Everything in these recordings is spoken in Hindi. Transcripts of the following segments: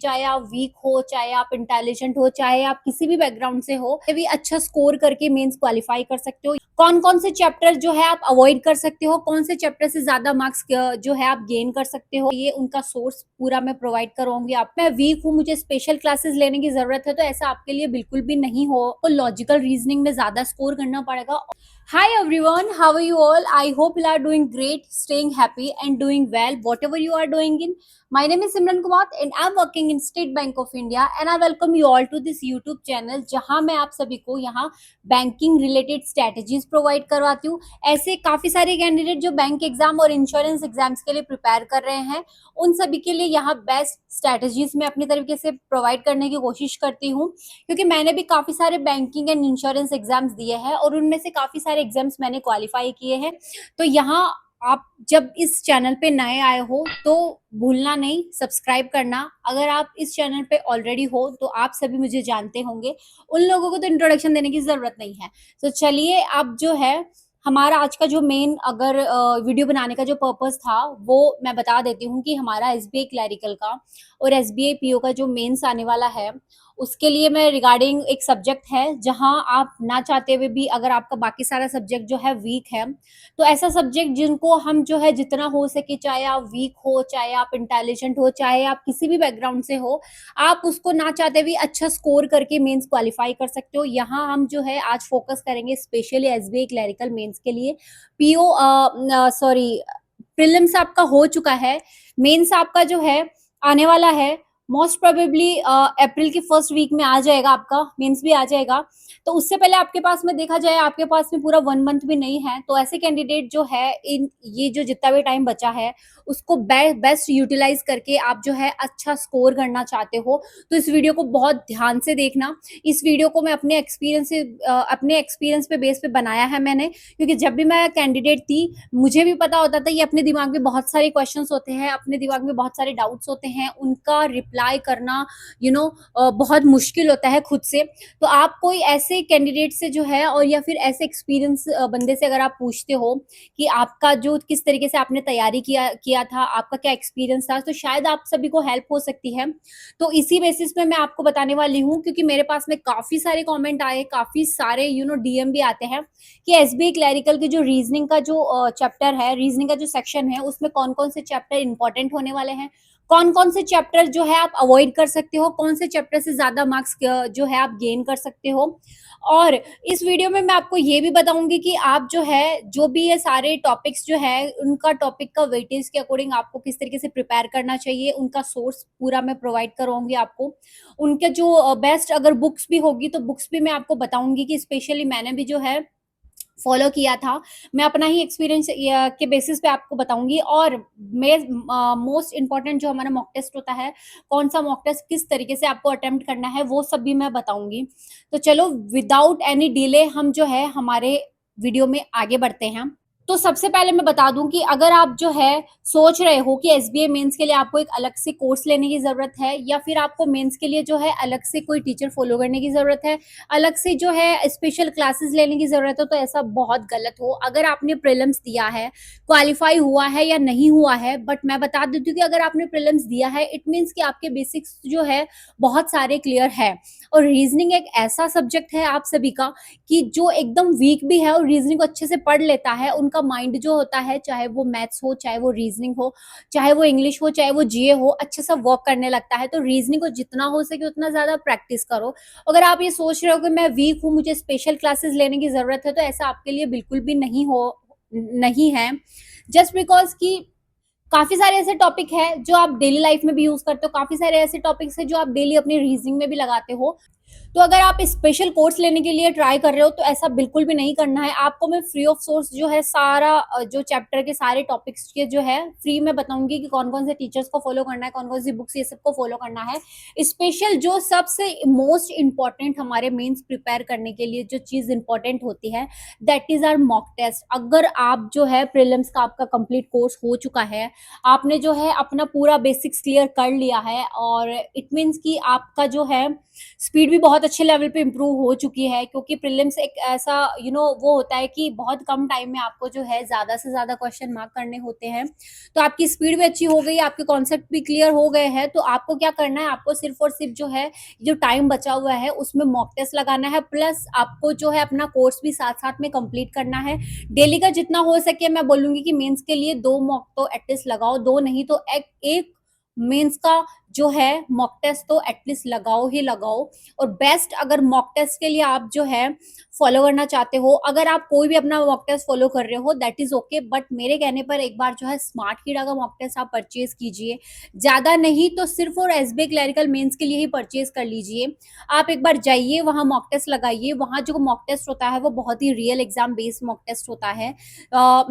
चाहे आप वीक हो, चाहे आप इंटेलिजेंट हो, चाहे आप किसी भी बैकग्राउंड से हो, भी अच्छा स्कोर करके मेंस क्वालिफाई कर सकते हो। कौन कौन से चैप्टर जो है आप अवॉइड कर सकते हो, कौन से चैप्टर से ज्यादा मार्क्स जो है आप गेन कर सकते हो, ये उनका सोर्स पूरा मैं प्रोवाइड करूंगी। आप मैं वीक हूँ, मुझे स्पेशल क्लासेस लेने की जरूरत है, तो ऐसा आपके लिए बिल्कुल भी नहीं हो। तो लॉजिकल रीजनिंग में ज्यादा स्कोर करना पड़ेगा। Hi everyone, how are you all? I hope you are doing great, staying happy and doing well whatever you are doing in. My name is Simran Kumar and I'm working in State Bank of India and I welcome you all to this YouTube channel जहां मैं आप सभी को यहाँ बैंकिंग रिलेटेड स्ट्रेटजीज प्रोवाइड करवाती हूँ। ऐसे काफी सारे कैंडिडेट जो बैंक एग्जाम और इंश्योरेंस एग्जाम्स के लिए प्रिपेयर कर रहे हैं, उन सभी के लिए यहाँ बेस्ट स्ट्रेटजीज मैं अपनी तरीके से प्रोवाइड करने की कोशिश करती हूँ, क्योंकि मैंने भी काफी सारे बैंकिंग एंड इंश्योरेंस एग्जाम्स दिए हैं और उनमें से काफी सारे एग्जाम्स मैंने क्वालिफाई किए हैं। तो यहाँ आप जब इस चैनल पे नए आए हो तो भूलना नहीं सब्सक्राइब करना। अगर आप इस चैनल पे ऑलरेडी हो तो आप सभी मुझे जानते होंगे, उन लोगों को तो इंट्रोडक्शन देने की जरूरत नहीं है। तो चलिए, अब जो है हमारा आज का जो मेन अगर वीडियो बनाने का जो पर्पस था वो मैं बता देती हूँ कि हमारा एसबीआई क्लैरिकल का और एसबीआई पीओ का जो मेंस आने वाला है, उसके लिए मैं रिगार्डिंग एक सब्जेक्ट है जहां आप ना चाहते हुए भी अगर आपका बाकी सारा सब्जेक्ट जो है वीक है, तो ऐसा सब्जेक्ट जिनको हम जो है जितना हो सके, चाहे आप वीक हो, चाहे आप इंटेलिजेंट हो, चाहे आप किसी भी बैकग्राउंड से हो, आप उसको ना चाहते हुए अच्छा स्कोर करके मेंस क्वालिफाई कर सकते हो। यहाँ हम जो है आज फोकस करेंगे स्पेशली एसबीआई क्लैरिकल मेंस के लिए। पीओ सॉरी प्रीलिम्स आपका हो चुका है, मेंस आपका जो है आने वाला है। मोस्ट प्रोबेबली अप्रैल की फर्स्ट वीक में आ जाएगा, आपका मेंस भी आ जाएगा। तो उससे पहले आपके पास में देखा जाए, आपके पास में पूरा 1 मंथ भी नहीं है, तो ऐसे कैंडिडेट जो है इन ये जो जितना भी टाइम बचा है उसको बेस्ट यूटिलाइज करके आप जो है अच्छा स्कोर करना चाहते हो, तो इस वीडियो को बहुत ध्यान से देखना। इस वीडियो को मैं अपने एक्सपीरियंस पे बेस पे बनाया है मैंने, क्योंकि जब भी मैं कैंडिडेट थी मुझे भी पता होता था ये अपने दिमाग में बहुत सारे क्वेश्चंस होते हैं, अपने दिमाग में बहुत सारे डाउट्स होते हैं, उनका रिप्लाई करना बहुत मुश्किल होता है खुद से। तो आप कोई ऐसे कैंडिडेट से जो है और या फिर ऐसे एक्सपीरियंस बंदे से अगर आप पूछते हो कि आपका जो किस तरीके से आपने तैयारी किया था, आपका क्या एक्सपीरियंस था, तो शायद आप सभी को हेल्प हो सकती है। तो इसी बेसिस पे मैं आपको बताने वाली हूँ, क्योंकि मेरे पास में काफी सारे कमेंट आए, काफी सारे डीएम भी आते हैं कि एसबीआई क्लैरिकल की जो रीजनिंग का जो चैप्टर है, रीजनिंग का जो सेक्शन है, उसमें कौन कौन से चैप्टर इंपॉर्टेंट होने वाले हैं, कौन कौन से चैप्टर जो है आप अवॉइड कर सकते हो, कौन से चैप्टर से ज्यादा मार्क्स जो है आप गेन कर सकते हो। और इस वीडियो में मैं आपको ये भी बताऊंगी कि आप जो है जो भी ये सारे टॉपिक्स जो है उनका टॉपिक का वेटेज के अकॉर्डिंग आपको किस तरीके से प्रिपेयर करना चाहिए, उनका सोर्स पूरा मैं प्रोवाइड करूंगी आपको। उनके जो बेस्ट अगर बुक्स भी होगी तो बुक्स भी मैं आपको बताऊंगी कि स्पेशली मैंने भी जो है फॉलो किया था, मैं अपना ही एक्सपीरियंस के बेसिस पे आपको बताऊंगी। और मैं मोस्ट इंपॉर्टेंट जो हमारा मॉक टेस्ट होता है, कौन सा मॉक टेस्ट किस तरीके से आपको अटेम्प्ट करना है, वो सब भी मैं बताऊंगी। तो चलो विदाउट एनी डिले हम जो है हमारे वीडियो में आगे बढ़ते हैं। तो सबसे पहले मैं बता दूं कि अगर आप जो है सोच रहे हो कि एसबीआई मेंस के लिए आपको एक अलग से कोर्स लेने की जरूरत है, या फिर आपको मेंस के लिए जो है अलग से कोई टीचर फॉलो करने की जरूरत है, अलग से जो है स्पेशल क्लासेस लेने की जरूरत है, तो ऐसा बहुत गलत हो। अगर आपने प्रीलिम्स दिया है, क्वालिफाई हुआ है या नहीं हुआ है, बट मैं बता देती हूँ कि अगर आपने प्रीलिम्स दिया है इट मीन्स कि आपके बेसिक्स जो है बहुत सारे क्लियर है। और रीजनिंग एक ऐसा सब्जेक्ट है आप सभी का कि जो एकदम वीक भी है और रीजनिंग को अच्छे से पढ़ लेता है, उनका माइंड जो होता है, चाहे वो मैथ्स हो, चाहे वो रीजनिंग हो, चाहे वो इंग्लिश हो, चाहे वो जीए हो, अच्छे से वर्क करने लगता है। तो रीजनिंग को जितना हो सके उतना ज्यादा प्रैक्टिस करो। अगर आप ये सोच रहे हो कि मैं वीक हूँ, मुझे स्पेशल क्लासेस लेने की जरूरत है, तो ऐसा आपके लिए बिल्कुल भी नहीं है। जस्ट बिकॉज कि काफी सारे ऐसे टॉपिक है जो आप डेली लाइफ में भी यूज करते हो, काफी सारे ऐसे टॉपिक्स है जो आप डेली अपनी रीजनिंग में भी लगाते हो। तो अगर आप स्पेशल कोर्स लेने के लिए ट्राई कर रहे हो तो ऐसा बिल्कुल भी नहीं करना है। आपको मैं फ्री ऑफ सोर्स जो है सारा जो चैप्टर के सारे टॉपिक्स के जो है फ्री में बताऊंगी कि कौन कौन से टीचर्स को फॉलो करना है, कौन कौन सी बुक्स ये सबको फॉलो करना है। स्पेशल जो सबसे मोस्ट इंपॉर्टेंट हमारे मेंस प्रिपेयर करने के लिए जो चीज इंपॉर्टेंट होती है, that is our mock test. अगर आप जो है प्रीलिम्स का आपका कंप्लीट कोर्स हो चुका है, आपने जो है अपना पूरा बेसिक्स क्लियर कर लिया है, और इट मीन्स कि आपका जो है स्पीड भी बहुत अच्छे लेवल पे इम्प्रूव हो चुकी है, क्योंकि प्रीलिम्स एक ऐसा वो होता है कि बहुत कम टाइम में आपको जो है ज़्यादा से ज़्यादा क्वेश्चन मार्क करने होते हैं। तो आपकी स्पीड भी अच्छी हो गई, आपके कॉन्सेप्ट भी क्लियर हो गए हैं, तो आपको क्या करना है, आपको सिर्फ़ और सिर्फ़ जो है, जो टाइम बचा हुआ है उसमें मॉक टेस्ट लगाना है, प्लस आपको जो है अपना कोर्स भी साथ-साथ में कंप्लीट करना है। डेली का जितना हो सके मैं बोलूँगी कि मेंस के लिए 2 मॉक तो एटलीस्ट लगाओ, 2 नहीं तो एक 1 मेंस का जो है मॉक टेस्ट तो एटलीस्ट लगाओ ही लगाओ। और बेस्ट अगर मॉक टेस्ट के लिए आप जो है फॉलो करना चाहते हो, अगर आप कोई भी अपना मॉक टेस्ट फॉलो कर रहे हो दैट इज़ ओके, बट मेरे कहने पर एक बार जो है स्मार्ट कीड़ा का मॉक टेस्ट आप परचेज़ कीजिए। ज़्यादा नहीं तो सिर्फ़ और एसबीआई क्लरिकल मेंस के लिए ही परचेज़ कर लीजिए। आप एक बार जाइए, वहाँ मॉक टेस्ट लगाइए, वहाँ जो मॉक टेस्ट होता है वो बहुत ही real exam based mock test होता है।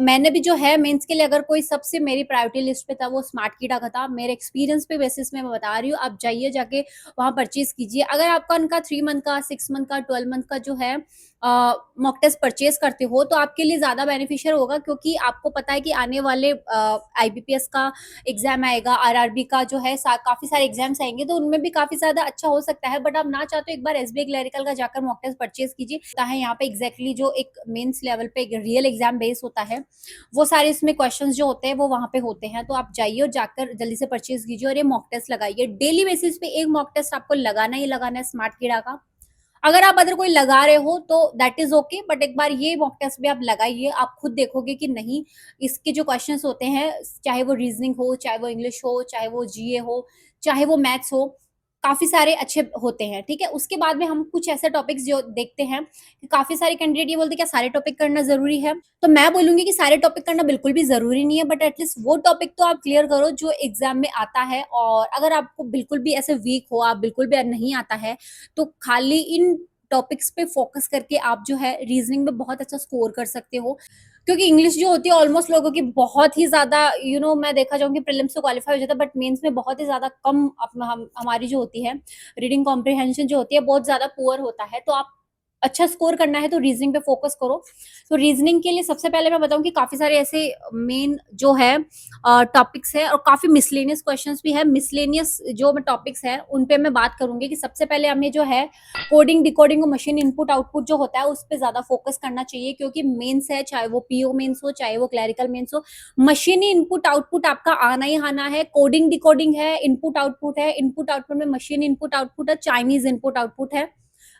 मैंने भी जो है मेंस के लिए अगर कोई सबसे मेरी प्रायोरिटी लिस्ट पे था वो स्मार्ट कीड़ा का था। मेरे एक्सपीरियंस पे बेसिस में मैं बता रही हूँ, आप जाइए जाके वहाँ परचेज़ कीजिए। अगर आपका उनका 3 मंथ का, 6 मंथ का, 12 मंथ का जो है मॉक टेस्ट परचेज़ करते हो तो आपके लिए ज़्यादा बेनिफिशियल होगा, क्योंकि आपको पता है कि आने वाले आईबीपीएस का एग्ज़ाम आएगा, आरआरबी का जो है सा काफ़ी सारे एग्ज़ाम्स आएँगे, तो उनमें भी काफ़ी ज़्यादा अच्छा हो सकता है। बट आप ना चाहते हो एक बार एसबीआई क्लरिकल का जाकर मॉक टेस्ट परचेज़ कीजिए। होता है यहाँ पे एग्ज़ैक्टली जो एक मेंस लेवल पे एक रियल एग्ज़ाम बेस होता है, वो सारे इसमें क्वेश्चंस जो होते हैं वो वहाँ पे होते हैं। तो आप जाइए और जाकर जल्दी से परचेज़ कीजिए और ये मॉक टेस्ट लगाइए। डेली बेसिस पे एक मॉक टेस्ट आपको लगाना ही लगाना है स्मार्ट कीड़ा का। अगर आप अदर कोई लगा रहे हो तो दैट इज़ ओके, बट एक बार ये मॉक टेस्ट भी आप लगाइए, आप खुद देखोगे कि नहीं, इसके जो क्वेश्चंस होते हैं, चाहे वो रीज़निंग हो, चाहे वो इंग्लिश हो, चाहे वो जीए हो, चाहे वो मैथ्स हो, काफ़ी सारे अच्छे होते हैं, ठीक है? उसके बाद में हम कुछ ऐसे टॉपिक्स जो देखते हैं कि काफ़ी सारे कैंडिडेट ये बोलते हैं क्या सारे टॉपिक करना ज़रूरी है? तो मैं बोलूँगी कि सारे टॉपिक करना बिल्कुल भी ज़रूरी नहीं है, बट एटलीस्ट वो टॉपिक तो आप क्लियर करो जो एग्ज़ाम में आता है। और अगर आपको बिल्कुल भी ऐसे वीक हो, आप बिल्कुल भी नहीं आता है, तो खाली इन टॉपिक्स पे फोकस करके आप जो है रीजनिंग में बहुत अच्छा स्कोर कर सकते हो, क्योंकि इंग्लिश जो होती है ऑलमोस्ट लोगों की बहुत ही ज्यादा मैं देखा जाऊँ कि प्रीलिम्स तो क्वालिफाई हो जाता है, बट मेंस में बहुत ही ज्यादा कम हमारी जो होती है रीडिंग कॉम्प्रिहेंशन जो होती है बहुत ज्यादा पुअर होता है। तो आप अच्छा स्कोर करना है तो रीजनिंग पे फोकस करो। तो रीजनिंग के लिए सबसे पहले मैं बताऊं कि काफी सारे ऐसे मेन जो है टॉपिक्स है और काफी मिसलेनियस क्वेश्चंस भी है। मिसलेनियस जो टॉपिक्स है उन पे मैं बात करूंगी कि सबसे पहले हमें जो है कोडिंग डिकोडिंग और मशीन इनपुट आउटपुट जो होता है उस पे ज्यादा फोकस करना चाहिए, क्योंकि मेंस है, चाहे वो पीओ मेंस हो चाहे वो क्लरिकल मेंस हो, मशीनी इनपुट आउटपुट आपका आना ही आना है। कोडिंग डिकोडिंग है, इनपुट आउटपुट है, इनपुट आउटपुट में मशीन इनपुट आउटपुट है, चाइनीज इनपुट आउटपुट है,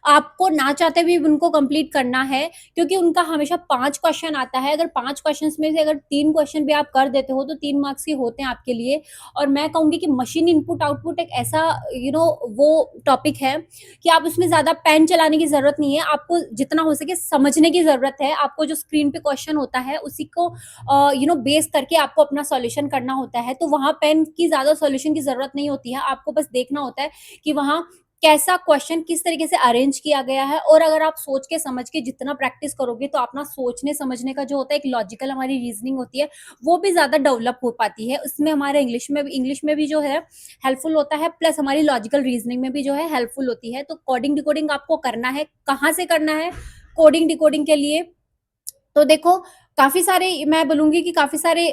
आपको ना चाहते भी उनको कंप्लीट करना है, क्योंकि उनका हमेशा 5 क्वेश्चन आता है। अगर 5 क्वेश्चंस में से अगर 3 क्वेश्चन भी आप कर देते हो तो 3 मार्क्स के होते हैं आपके लिए। और मैं कहूँगी कि मशीन इनपुट आउटपुट एक ऐसा वो टॉपिक है कि आप उसमें ज़्यादा पेन चलाने की ज़रूरत नहीं है, आपको जितना हो सके समझने की ज़रूरत है। आपको जो स्क्रीन पे क्वेश्चन होता है उसी को बेस करके आपको अपना सॉल्यूशन करना होता है। तो वहाँ पेन की ज़्यादा सॉल्यूशन की ज़रूरत नहीं होती है, आपको बस देखना होता है कि वहाँ कैसा क्वेश्चन किस तरीके से अरेंज किया गया है। और अगर आप सोच के समझ के जितना प्रैक्टिस करोगे तो अपना सोचने समझने का जो होता है एक लॉजिकल हमारी रीजनिंग होती है वो भी ज्यादा डेवलप हो पाती है। उसमें हमारे इंग्लिश में भी जो है हेल्पफुल होता है, प्लस हमारी लॉजिकल रीजनिंग में भी जो है हेल्पफुल होती है। तो कोडिंग डिकोडिंग आपको करना है, कहाँ से करना है कोडिंग डिकोडिंग के लिए? तो देखो, काफ़ी सारे मैं बोलूँगी कि काफ़ी सारे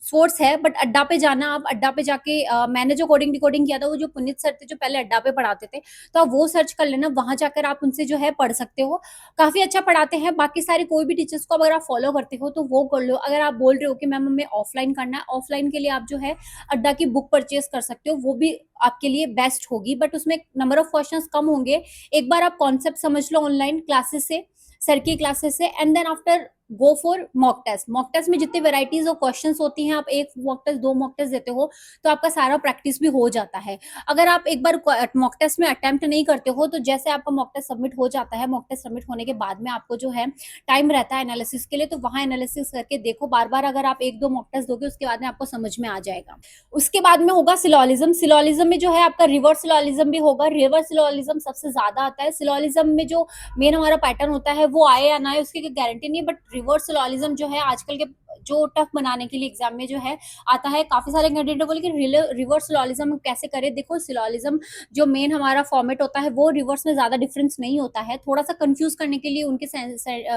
सोर्स है, बट अड्डा पे जाना, आप अड्डा पे जाके मैंने जो कोडिंग डिकोडिंग किया था वो जो पुनीत सर थे जो पहले अड्डा पे पढ़ाते थे, तो आप वो सर्च कर लेना, वहाँ जाकर आप उनसे जो है पढ़ सकते हो। काफ़ी अच्छा पढ़ाते हैं, बाकी सारे कोई भी टीचर्स को अगर आप फॉलो करते हो तो वो कर लो। अगर आप बोल रहे हो कि मैम हमें ऑफलाइन करना है, ऑफलाइन के लिए आप जो है अड्डा की बुक परचेज़ कर सकते हो, वो भी आपके लिए बेस्ट होगी, बट उसमें नंबर ऑफ क्वेश्चंस कम होंगे। एक बार आप कॉन्सेप्ट समझ लो ऑनलाइन क्लासेस से, सर की क्लासेस से, and then after go for mock test. Mock test में जितनी वेराइटीज ऑफ क्वेश्चंस होती हैं, आप एक मॉक टेस्ट 2 मॉक टेस्ट देते हो तो आपका सारा प्रैक्टिस भी हो जाता है। अगर आप एक बार मॉक टेस्ट में अटेम्प्ट नहीं करते हो तो जैसे आपका मॉक टेस्ट सबमिट हो जाता है, मॉक टेस्ट सबमिट होने के बाद में आपको जो है टाइम रहता है एनालिसिस के लिए, तो वहाँ एनालिसिस करके देखो बार बार। अगर आप 1-2 मॉक टेस्ट दोगे उसके बाद में आपको समझ में आ जाएगा। उसके बाद में होगा सिलोलिज्म। सिलोलिज्म में जो है आपका रिवर्स सिलोलिज्म भी होगा। रिवर्स सिलोलिज्म सबसे ज्यादा आता है। सिलोलिज्म में जो मेन हमारा पैटर्न होता है वो आए या ना आए उसकी कोई गारंटी नहीं है, बट रिवर्स सिलोलिज्म जो है आजकल के जो टफ बनाने के लिए एग्जाम में जो है आता है। काफी सारे कैंडिडेट बोले कि रिवर्स सिलोजिज्म कैसे करें। देखो सिलोजिज्म जो मेन हमारा फॉर्मेट होता है वो रिवर्स में ज्यादा डिफरेंस नहीं होता है, थोड़ा सा कंफ्यूज करने के लिए उनके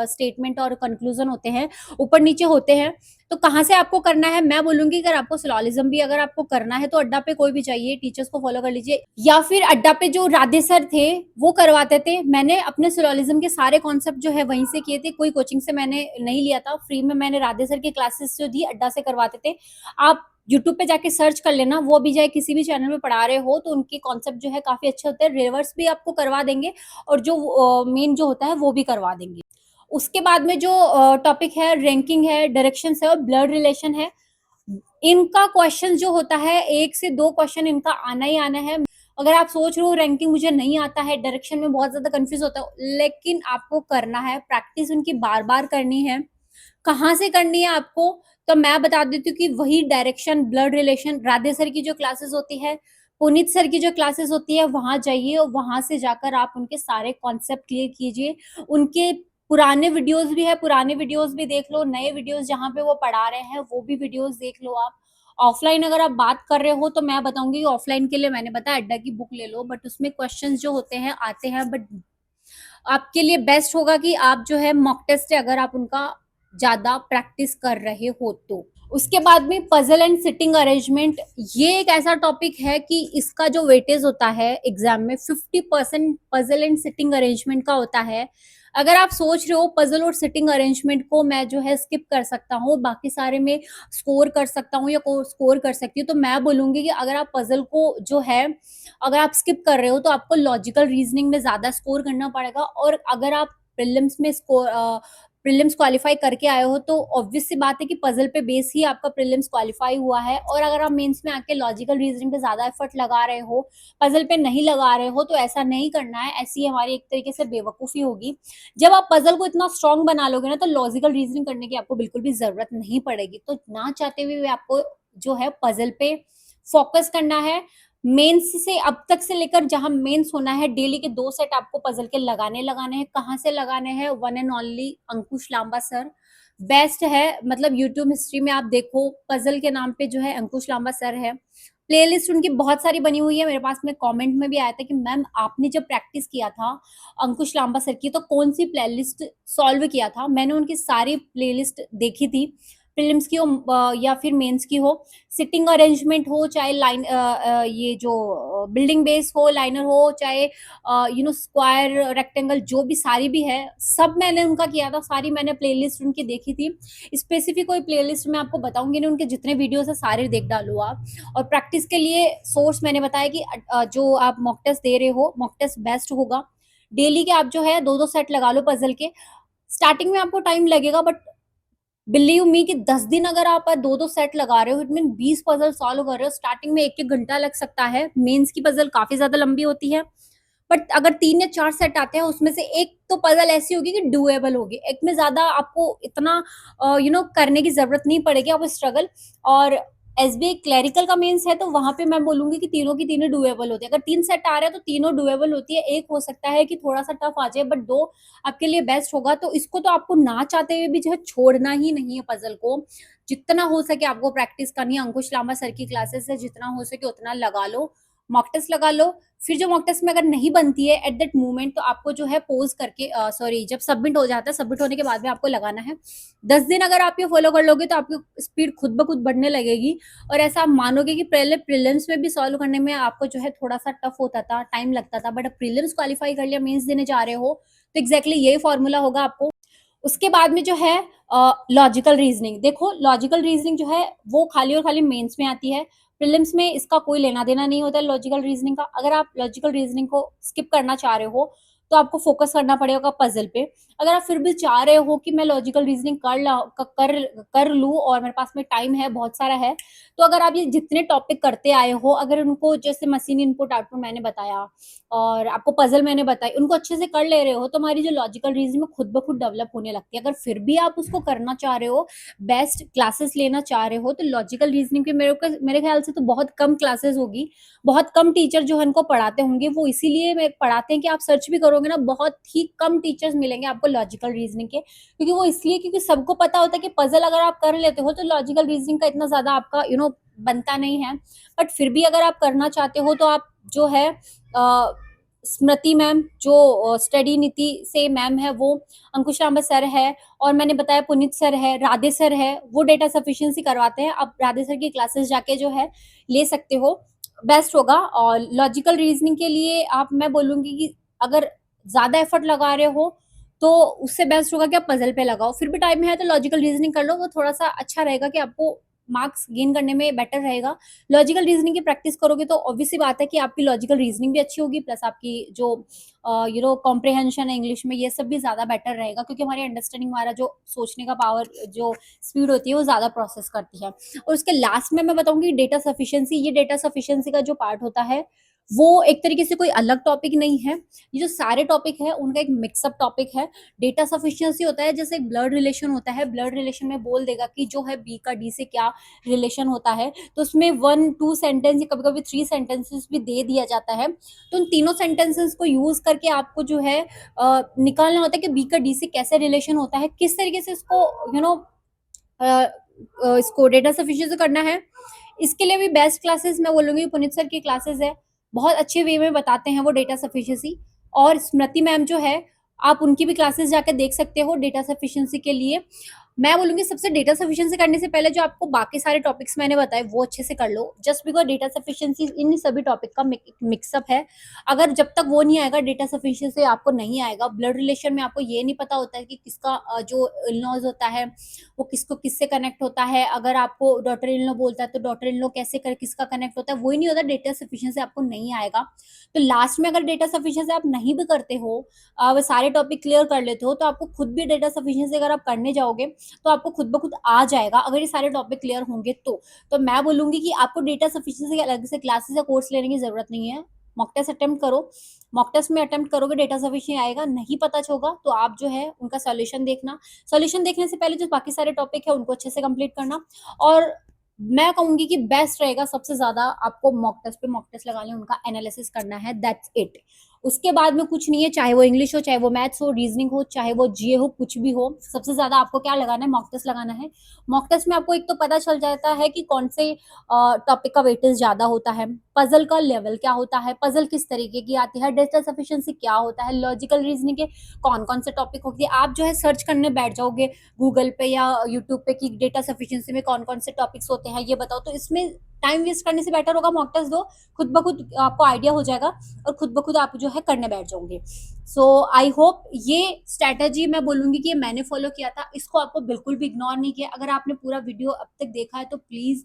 स्टेटमेंट और कंक्लूजन होते हैं, ऊपर नीचे होते हैं। तो कहाँ से आपको करना है, मैं बोलूंगी अगर आपको सिलोजिज्म भी अगर आपको करना है तो अड्डा पे कोई भी चाहिए, टीचर्स को फॉलो कर लीजिए, या फिर अड्डा पे जो राधे सर थे वो करवाते थे। मैंने अपने सिलोजिज्म के सारे कॉन्सेप्ट जो है वहीं से किए थे, कोई कोचिंग से मैंने नहीं लिया था, फ्री में मैंने राधे सर की क्लासेस जो थी अड्डा से करवाते थे। आप यूट्यूब पे जाके सर्च कर लेना, वो भी जाए किसी भी चैनल में पढ़ा रहे हो तो उनके कॉन्सेप्ट जो है काफी अच्छे होते हैं, रिवर्स भी आपको करवा देंगे और जो मेन जो होता है वो भी करवा देंगे। उसके बाद में जो टॉपिक है रैंकिंग है, डायरेक्शंस है और ब्लड रिलेशन है, इनका क्वेश्चन जो होता है 1 से 2 क्वेश्चन इनका आना ही आना है। अगर आप सोच रहे हो रैंकिंग मुझे नहीं आता है, डायरेक्शन में बहुत ज्यादा कंफ्यूज होता है, लेकिन आपको करना है, प्रैक्टिस उनकी बार बार करनी है। कहाँ से करनी है आपको, तो मैं बता देती हूँ कि वही direction, blood relation, Radhe sir की जो क्लासेस होती है, पुनीत सर की जो क्लासेस होती है, वहां जाइए और वहां से जाकर आप उनके सारे कॉन्सेप्ट क्लियर कीजिए। उनके पुराने वीडियोस भी है, पुराने वीडियोस भी देख लो, नए वीडियोस जहाँ पे वो पढ़ा रहे हैं वो भी वीडियोस देख लो आप। ऑफलाइन अगर आप बात कर रहे हो तो मैं बताऊंगी ऑफलाइन के लिए मैंने बताया अड्डा की बुक ले लो, बट उसमें क्वेश्चंस जो होते हैं आते हैं, बट आपके लिए बेस्ट होगा कि आप जो है मॉक टेस्ट है अगर आप उनका ज्यादा प्रैक्टिस कर रहे हो तो। उसके बाद में पजल एंड सिटिंग अरेंजमेंट, ये एक ऐसा टॉपिक है कि इसका जो वेटेज होता है एग्जाम में 50% पजल एंड सिटिंग अरेंजमेंट का होता है। अगर आप सोच रहे हो पजल और सिटिंग अरेंजमेंट को मैं जो है स्किप कर सकता हूँ, बाकी सारे में स्कोर कर सकता हूँ या स्कोर कर सकती हूँ, तो मैं बोलूंगी कि अगर आप पजल को जो है अगर आप स्किप कर रहे हो तो आपको लॉजिकल रीजनिंग में ज्यादा स्कोर करना पड़ेगा। और अगर आप प्रीलिम्स में स्कोर प्रीलिम्स क्वालिफाई करके आए हो तो ऑब्वियस सी बात है कि पजल पे बेस ही आपका प्रीलिम्स क्वालिफाई हुआ है। और अगर आप मेंस में आके लॉजिकल रीजनिंग पे ज्यादा एफर्ट लगा रहे हो, पजल पे नहीं लगा रहे हो, तो ऐसा नहीं करना है, ऐसी हमारी एक तरीके से बेवकूफी होगी। जब आप पजल को इतना स्ट्रांग बना लोगे ना तो लॉजिकल रीजनिंग करने की आपको बिल्कुल भी जरूरत नहीं पड़ेगी। तो ना चाहते हुए भी आपको जो है पजल पे फोकस करना है। मेंस से अब तक से लेकर जहां मेंस होना है, डेली के 2 सेट आपको पजल के लगाने हैं। कहाँ से लगाने हैं, one and only Ankush Lamba sir best है। मतलब यूट्यूब हिस्ट्री में आप देखो पजल के नाम पे जो है अंकुश लांबा सर है। प्लेलिस्ट उनकी बहुत सारी बनी हुई है, मेरे पास में कमेंट में भी आया था कि मैम आपने जब प्रैक्टिस किया था अंकुश लांबा सर की तो कौन सी प्लेलिस्ट सॉल्व किया था। मैंने उनकी सारी प्लेलिस्ट देखी थी, प्रीलिम्स की हो या फिर मेंस की हो। सिटिंग अरेंजमेंट हो चाहे लाइन ये जो बिल्डिंग बेस हो, लाइनर हो, चाहे स्क्वायर रेक्टेंगल, जो भी सारी भी है सब मैंने उनका किया था, सारी मैंने प्लेलिस्ट उनकी देखी थी। स्पेसिफिक कोई प्लेलिस्ट मैं आपको बताऊंगी नहीं, उनके जितने वीडियोस है सारे देख डालो आप। और प्रैक्टिस के लिए सोर्स मैंने बताया कि जो आप मॉक टेस्ट दे रहे हो मॉक टेस्ट बेस्ट होगा। डेली के आप जो है 2-2 सेट लगा लो पजल के। स्टार्टिंग में आपको टाइम लगेगा, बट बिलीव मी कि 10 दिन अगर आप 2-2 सेट लगा रहे हो, इट मीन 20 पजल सॉल्व कर रहे हो, स्टार्टिंग में 1-1 घंटा लग सकता है। मेंस की पजल काफी ज्यादा लंबी होती है, बट अगर 3 या 4 सेट आते हैं उसमें से एक तो पजल ऐसी होगी कि डुएबल होगी, एक में ज्यादा आपको इतना करने की जरूरत नहीं पड़ेगी, आप स्ट्रगल। और एसबीआई क्लरिकल का मेंस है तो वहां पे मैं बोलूंगी कि तीनों की तीनों डुएबल होती है। अगर 3 सेट आ रहे हैं तो तीनों डुएबल होती है, एक हो सकता है कि थोड़ा सा टफ आ जाए, बट 2 आपके लिए बेस्ट होगा। तो इसको तो आपको ना चाहते हुए भी जो है छोड़ना ही नहीं है पजल को। जितना हो सके आपको प्रैक्टिस करनी है, अंकुश लांबा सर की क्लासेस है, जितना हो सके उतना लगा लो, मॉक टेस्ट लगा लो। फिर जो मॉक टेस्ट में अगर नहीं बनती है एट दैट मोमेंट तो आपको जो है पोज करके सॉरी जब सबमिट हो जाता है, सबमिट होने के बाद में आपको लगाना है। 10 दिन अगर आप ये फॉलो कर लोगे तो आपकी स्पीड खुद ब खुद बढ़ने लगेगी। और ऐसा आप मानोगे कि पहले प्रीलिम्स में भी सॉल्व करने में आपको जो है थोड़ा सा टफ होता था, टाइम लगता था, बट अब प्रीलिम्स क्वालिफाई कर लिया, मेंस देने जा रहे हो तो एग्जैक्टली यही फॉर्मूला होगा आपको। उसके बाद में जो है लॉजिकल रीजनिंग, देखो लॉजिकल रीजनिंग जो है वो खाली और खाली मेंस में आती है, प्रीलिम्स में इसका कोई लेना देना नहीं होता है लॉजिकल रीजनिंग का। अगर आप लॉजिकल रीजनिंग को स्किप करना चाह रहे हो तो आपको फोकस करना पड़ेगा पजल पे। अगर आप फिर भी चाह रहे हो कि मैं लॉजिकल रीजनिंग कर लूँ और मेरे पास में टाइम है, बहुत सारा है, तो अगर आप ये जितने टॉपिक करते आए हो, अगर उनको जैसे मशीन इनपुट आउटपुट मैंने बताया और आपको पजल मैंने बताई, उनको अच्छे से कर ले रहे हो तो हमारी जो लॉजिकल रीजनिंग खुद ब खुद डेवलप होने लगती है। अगर फिर भी आप उसको करना चाह रहे हो, बेस्ट क्लासेस लेना चाह रहे हो, तो लॉजिकल रीजनिंग के मेरे ख्याल से तो बहुत कम क्लासेस होगी, बहुत कम टीचर जो है इनको पढ़ाते होंगे। वो इसीलिए पढ़ाते हैं कि आप सर्च भी करोगे करोगे ना, बहुत ही कम टीचर्स मिलेंगे आपको लॉजिकल रीजनिंग के, क्योंकि वो इसलिए क्योंकि सबको पता होता है कि पजल अगर आप कर लेते हो तो लॉजिकल रीजनिंग का इतना ज्यादा आपका बनता नहीं है। बट फिर भी अगर आप करना चाहते हो तो आप जो है स्मृति मैम जो स्टडी नीति से मैम है, वो अंकुश रामबत सर है, और मैंने बताया पुनीत सर है, राधे सर है, वो डेटा सफिशिएंसी करवाते हैं। आप राधे सर की क्लासेस जाके जो है ले सकते हो, बेस्ट होगा। और लॉजिकल रीजनिंग के लिए आप, मैं बोलूंगी कि अगर ज्यादा एफर्ट लगा रहे हो तो उससे बेस्ट होगा कि आप पजल पे लगाओ। फिर भी टाइम है तो लॉजिकल रीजनिंग कर लो, वो थोड़ा सा अच्छा रहेगा कि आपको मार्क्स गेन करने में बेटर रहेगा। लॉजिकल रीजनिंग की प्रैक्टिस करोगे तो ऑब्वियसली बात है कि आपकी लॉजिकल रीजनिंग भी अच्छी होगी, प्लस आपकी जो कॉम्प्रिहेंशन है इंग्लिश में, ये सब भी ज्यादा बेटर रहेगा, क्योंकि हमारी अंडरस्टैंडिंग, हमारा जो सोचने का पावर, जो स्पीड होती है, वो ज्यादा प्रोसेस करती है। और उसके लास्ट में मैं बताऊंगी डेटा सफिशिएंसी। ये डेटा सफिशिएंसी का जो पार्ट होता है वो एक तरीके से कोई अलग टॉपिक नहीं है, ये जो सारे टॉपिक है उनका एक मिक्सअप टॉपिक है। डेटा सफिशिएंसी होता है जैसे एक ब्लड रिलेशन होता है, ब्लड रिलेशन में बोल देगा कि जो है बी का डी से क्या रिलेशन होता है, तो उसमें 1-2 सेंटेंस या कभी कभी 3 सेंटेंसेस भी दे दिया जाता है। तो उन तीनों सेंटेंसेस को यूज करके आपको जो है निकालना होता है कि बी का डी से कैसे रिलेशन होता है, किस तरीके से इसको इसको डेटा सफिशिएंसी करना है। इसके लिए भी बेस्ट क्लासेस मैं बोलूंगी पुनीत सर की क्लासेस है, बहुत अच्छे वे में बताते हैं वो डेटा सफिशिएंसी। और स्मृति मैम जो है, आप उनकी भी क्लासेस जाकर देख सकते हो डेटा सफिशिएंसी के लिए। मैं बोलूंगी सबसे डेटा सफिशिएंसी करने से पहले जो आपको बाकी सारे टॉपिक्स मैंने बताए वो अच्छे से कर लो, जस्ट बिकॉज डेटा सफिशिएंसी इन सभी टॉपिक का मिक्सअप है। अगर जब तक वो नहीं आएगा, डेटा सफिशिएंसी आपको नहीं आएगा। ब्लड रिलेशन में आपको ये नहीं पता होता है कि किसका जो इलनॉज होता है वो किसको किससे कनेक्ट होता है। अगर आपको डॉटर इन लॉ बोलता है तो डॉटर इन लॉ कैसे कर किसका कनेक्ट होता है, वही नहीं होता, डेटा सफिशिएंसी आपको नहीं आएगा। तो लास्ट में अगर डेटा सफिशिएंसी आप नहीं भी करते हो, आप सारे टॉपिक क्लियर कर लेते हो, तो आपको खुद भी डेटा सफिशिएंसी अगर आप करने जाओगे तो आपको खुद ब खुद आ जाएगा, अगर ये सारे टॉपिक क्लियर होंगे तो मैं बोलूंगी कि आपको डेटा सफिशिएंसी के अलग से क्लासेस या कोर्स लेने की जरूरत नहीं है। मॉक टेस्ट अटेम्प्ट करो, मॉक टेस्ट में अटेम्प्ट करोगे डेटा सफिशिएंसी आएगा, नहीं पता होगा तो आप जो है उनका सॉल्यूशन देखना। सॉल्यूशन देखने से पहले जो बाकी सारे टॉपिक है उनको अच्छे से कंप्लीट करना। और मैं कहूंगी कि बेस्ट रहेगा सबसे ज्यादा आपको मॉक टेस्ट लगा लें, उनका एनालिसिस करना है, दैट्स इट। उसके बाद में कुछ नहीं है, चाहे वो इंग्लिश हो, चाहे वो मैथ्स हो, रीजनिंग हो, चाहे वो जीए हो, कुछ भी हो, सबसे ज्यादा आपको क्या लगाना है, मॉक टेस्ट लगाना है। मॉक टेस्ट में आपको एक तो पता चल जाता है कि कौन से टॉपिक का वेटेज ज्यादा होता है, पजल का लेवल क्या होता है, पजल किस तरीके की आती है, डेटा सफिशिएंसी क्या होता है, लॉजिकल रीजनिंग के कौन कौन से टॉपिक होती है। आप जो है सर्च करने बैठ जाओगे गूगल पे या यूट्यूब पे कि डेटा सफिशिएंसी में कौन कौन से टॉपिक्स होते हैं ये बताओ, तो इसमें टाइम वेस्ट करने से बेटर होगा मॉक टेस्ट दो, खुद ब खुद आपको आइडिया हो जाएगा और खुद ब खुद आप जो है करने बैठ जाओगे। सो आई होप ये स्ट्रैटेजी मैं बोलूंगी कि ये मैंने फॉलो किया था, इसको आपको बिल्कुल भी इग्नोर नहीं किया। अगर आपने पूरा वीडियो अब तक देखा है तो प्लीज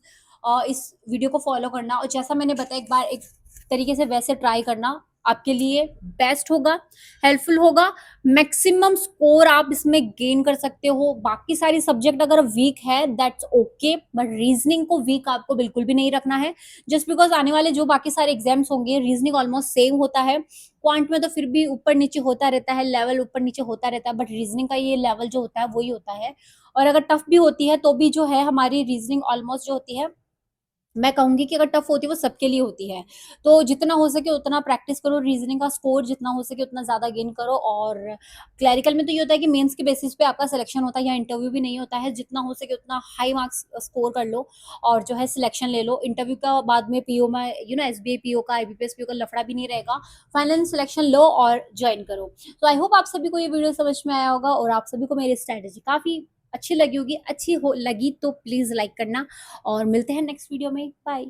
इस वीडियो को फॉलो करना, और जैसा मैंने बताया एक बार एक तरीके से वैसे ट्राई करना, आपके लिए बेस्ट होगा, हेल्पफुल होगा। मैक्सिमम स्कोर आप इसमें गेन कर सकते हो। बाकी सारी सब्जेक्ट अगर वीक है दैट्स ओके, बट रीजनिंग को वीक आपको बिल्कुल भी नहीं रखना है, जस्ट बिकॉज आने वाले जो बाकी सारे एग्जाम्स होंगे रीजनिंग ऑलमोस्ट सेम होता है। क्वांट में तो फिर भी ऊपर नीचे होता रहता है, लेवल ऊपर नीचे होता रहता है, बट रीजनिंग का ये लेवल जो होता है वही होता है। और अगर टफ भी होती है तो भी जो है हमारी रीजनिंग ऑलमोस्ट जो होती है, मैं कहूंगी कि अगर टफ होती है वो सबके लिए होती है। तो जितना हो सके उतना प्रैक्टिस करो, रीजनिंग का स्कोर जितना हो सके उतना ज्यादा गेन करो। और क्लैरिकल में तो ये होता है कि मेंस के बेसिस पे आपका सिलेक्शन होता है, या इंटरव्यू भी नहीं होता है, जितना हो सके उतना हाई मार्क्स स्कोर कर लो और जो है सिलेक्शन ले लो। इंटरव्यू का बाद में पीओ में एसबीआई पीओ का, आईबीपीएस पीओ का लफड़ा भी नहीं रहेगा, फाइनल सिलेक्शन लो और ज्वाइन करो। तो आई होप आप सभी को ये वीडियो समझ में आया होगा और आप सभी को मेरी स्ट्रैटेजी काफी अच्छी लगी होगी। अच्छी हो लगी तो प्लीज लाइक करना, और मिलते हैं नेक्स्ट वीडियो में। बाय।